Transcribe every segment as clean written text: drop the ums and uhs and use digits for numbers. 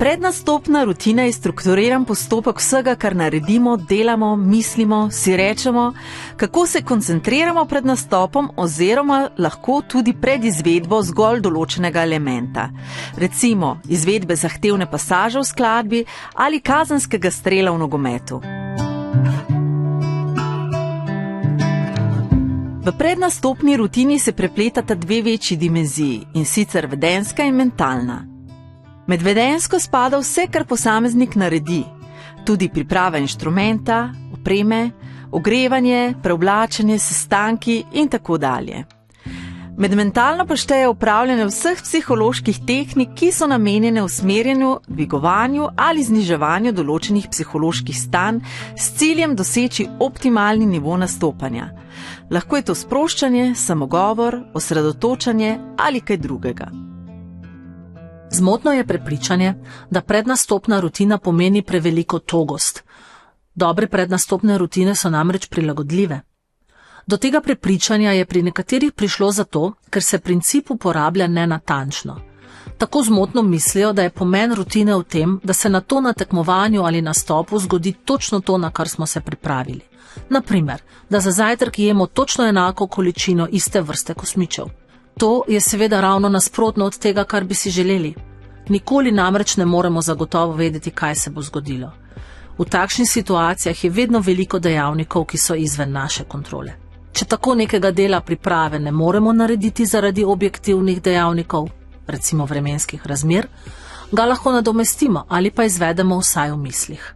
Prednastopna rutina je strukturiran postopek vsega, kar naredimo, delamo, mislimo, si rečemo, kako se koncentriramo pred nastopom oziroma lahko tudi pred izvedbo zgolj določenega elementa. Recimo izvedbe zahtevne pasaže v skladbi ali kazenskega strela v nogometu. V prednastopni rutini se prepletata dve večji dimenziji, in sicer vedenjska in mentalna. Med vedenjsko spada vse, kar posameznik naredi, tudi priprava inštrumenta, opreme, ogrevanje, preoblačenje, sestanki in tako dalje. Med mentalno pa šteje upravljanje vseh psiholoških tehnik, ki so namenjene usmerjanju, dvigovanju ali zniževanju določenih psiholoških stanj s ciljem doseči optimalni nivo nastopanja. Lahko je to sproščanje, samogovor, osredotočanje ali kaj drugega. Zmotno je prepričanje, da prednastopna rutina pomeni preveliko togost. Dobre prednastopne rutine so namreč prilagodljive. Do tega prepričanja je pri nekaterih prišlo zato, ker se princip uporablja nenatančno. Tako zmotno mislijo, da je pomen rutine v tem, da se na tekmovanju ali nastopu zgodi točno to, na kar smo se pripravili. Naprimer, da za zajtrk jemo točno enako količino iste vrste kosmičev. To je seveda ravno nasprotno od tega, kar bi si želeli. Nikoli namreč ne moremo zagotovo vedeti, kaj se bo zgodilo. V takšnih situacijah je vedno veliko dejavnikov, ki so izven naše kontrole. Če tako nekega dela priprave ne moremo narediti zaradi objektivnih dejavnikov, recimo vremenskih razmer, ga lahko nadomestimo ali pa izvedemo vsaj v mislih.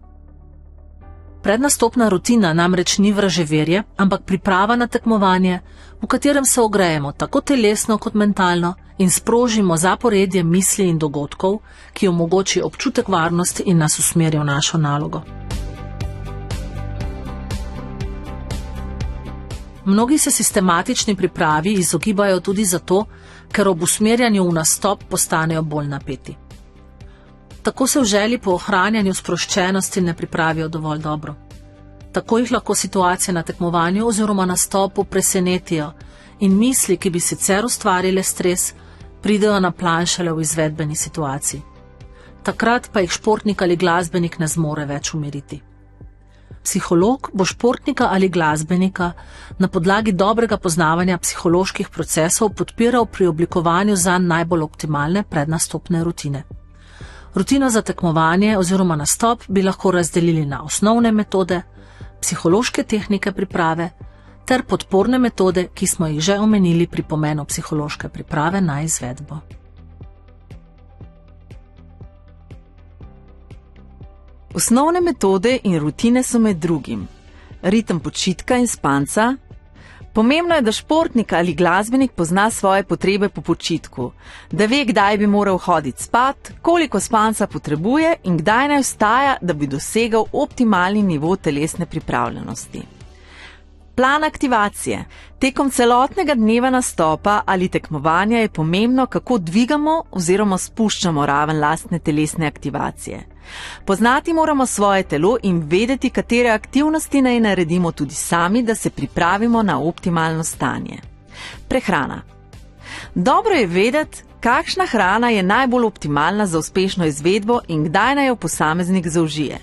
Prednastopna rutina namreč ni vraževerje, ampak priprava na tekmovanje, v katerem se ogrejemo tako telesno kot mentalno in sprožimo zaporedje misli in dogodkov, ki omogoči občutek varnosti in nas usmeri v našo nalogo. Mnogi se sistematični pripravi izogibajo tudi zato, ker ob usmerjanju v nastop postanejo bolj napeti. Tako se v želji po ohranjanju sproščenosti ne pripravijo dovolj dobro. Tako jih lahko situacije na tekmovanju oziroma nastopu presenetijo in misli, ki bi sicer ustvarile stres, pridejo na plan šele v izvedbeni situaciji. Takrat pa jih športnik ali glasbenik ne zmore več umiriti. Psiholog bo športnika ali glasbenika na podlagi dobrega poznavanja psiholoških procesov podpiral pri oblikovanju zanj najbolj optimalne prednastopne rutine. Rutino za tekmovanje oziroma nastop bi lahko razdelili na osnovne metode, psihološke tehnike priprave ter podporne metode, ki smo jih že omenili pri pomenu psihološke priprave na izvedbo. Osnovne metode in rutine so med drugim ritem počitka in spanca. Pomembno je, da športnik ali glasbenik pozna svoje potrebe po počitku, da ve, kdaj bi moral hoditi spat, koliko spanca potrebuje in kdaj naj vstaja, da bi dosegel optimalni nivo telesne pripravljenosti. Plan aktivacije. Tekom celotnega dneva nastopa ali tekmovanja je pomembno, kako dvigamo oziroma spuščamo raven lastne telesne aktivacije. Poznati moramo svoje telo in vedeti, katere aktivnosti naj naredimo tudi sami, da se pripravimo na optimalno stanje. Prehrana. Dobro je vedeti, kakšna hrana je najbolj optimalna za uspešno izvedbo in kdaj naj jo posameznik zaužije.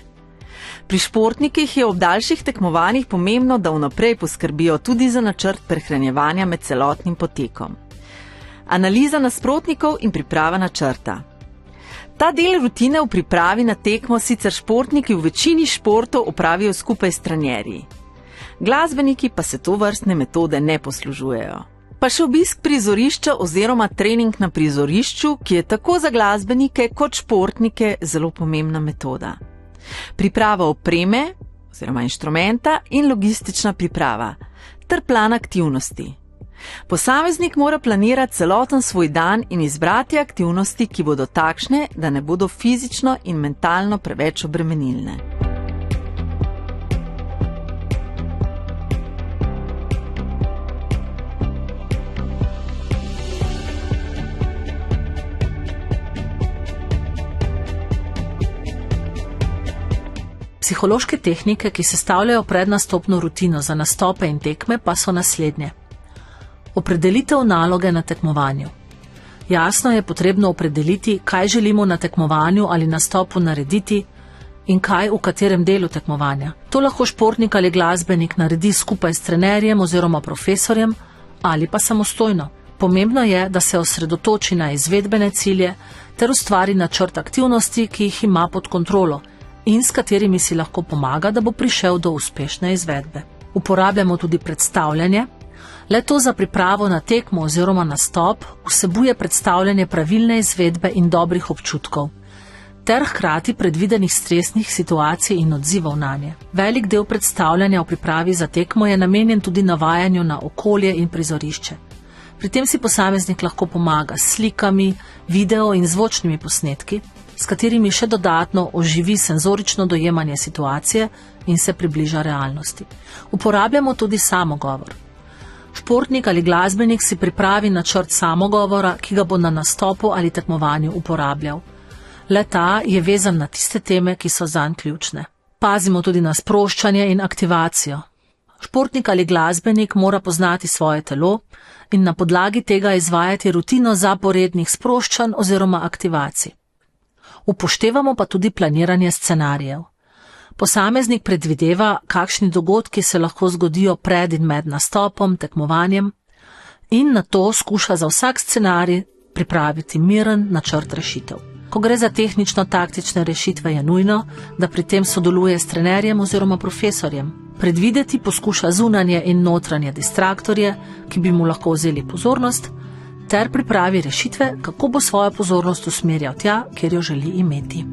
Pri športnikih je ob daljših tekmovanjih pomembno, da vnaprej poskrbijo tudi za načrt prehranjevanja med celotnim potekom. Analiza nasprotnikov in priprava načrta. Ta del rutine v pripravi na tekmo sicer športniki v večini športov opravijo skupaj s trenerji. Glasbeniki pa se to vrstne metode ne poslužujejo. Pa še obisk prizorišča oziroma trening na prizorišču, ki je tako za glasbenike kot športnike zelo pomembna metoda. Priprava opreme oziroma inštrumenta in logistična priprava ter plan aktivnosti. Posameznik mora planirati celoten svoj dan in izbrati aktivnosti, ki bodo takšne, da ne bodo fizično in mentalno preveč obremenilne. Psihološke tehnike, ki sestavljajo prednastopno rutino za nastope in tekme, pa so naslednje. Opredelitev naloge na tekmovanju. Jasno je potrebno opredeliti, kaj želimo na tekmovanju ali nastopu narediti in kaj v katerem delu tekmovanja. To lahko športnik ali glasbenik naredi skupaj s trenerjem oziroma profesorjem ali pa samostojno. Pomembno je, da se osredotoči na izvedbene cilje ter ustvari načrt aktivnosti, ki jih ima pod kontrolo in s katerimi si lahko pomaga, da bo prišel do uspešne izvedbe. Uporabljamo tudi predstavljanje. Le to za pripravo na tekmo oziroma nastop vsebuje predstavljanje pravilne izvedbe in dobrih občutkov, ter hkrati predvidenih stresnih situacij in odzivov nanje. Velik del predstavljanja v pripravi za tekmo je namenjen tudi navajanju na okolje in prizorišče. Pri tem si posameznik lahko pomaga s slikami, video in zvočnimi posnetki, s katerimi še dodatno oživi senzorično dojemanje situacije in se približa realnosti. Uporabljamo tudi samogovor. Športnik ali glasbenik si pripravi načrt samogovora, ki ga bo na nastopu ali tekmovanju uporabljal. Le ta je vezan na tiste teme, ki so zanj ključne. Pazimo tudi na sproščanje in aktivacijo. Športnik ali glasbenik mora poznati svoje telo in na podlagi tega izvajati rutino zaporednih sproščanj oziroma aktivacij. Upoštevamo pa tudi planiranje scenarijev. Posameznik predvideva, kakšni dogodki se lahko zgodijo pred in med nastopom, tekmovanjem in na to skuša za vsak scenarij pripraviti miren načrt rešitev. Ko gre za tehnično-taktične rešitve, je nujno, da pri tem sodeluje s trenerjem oziroma profesorjem. Predvideti poskuša zunanje in notranje distraktorje, ki bi mu lahko vzeli pozornost, ter pripravi rešitve, kako bo svojo pozornost usmerjal tja, kjer jo želi imeti.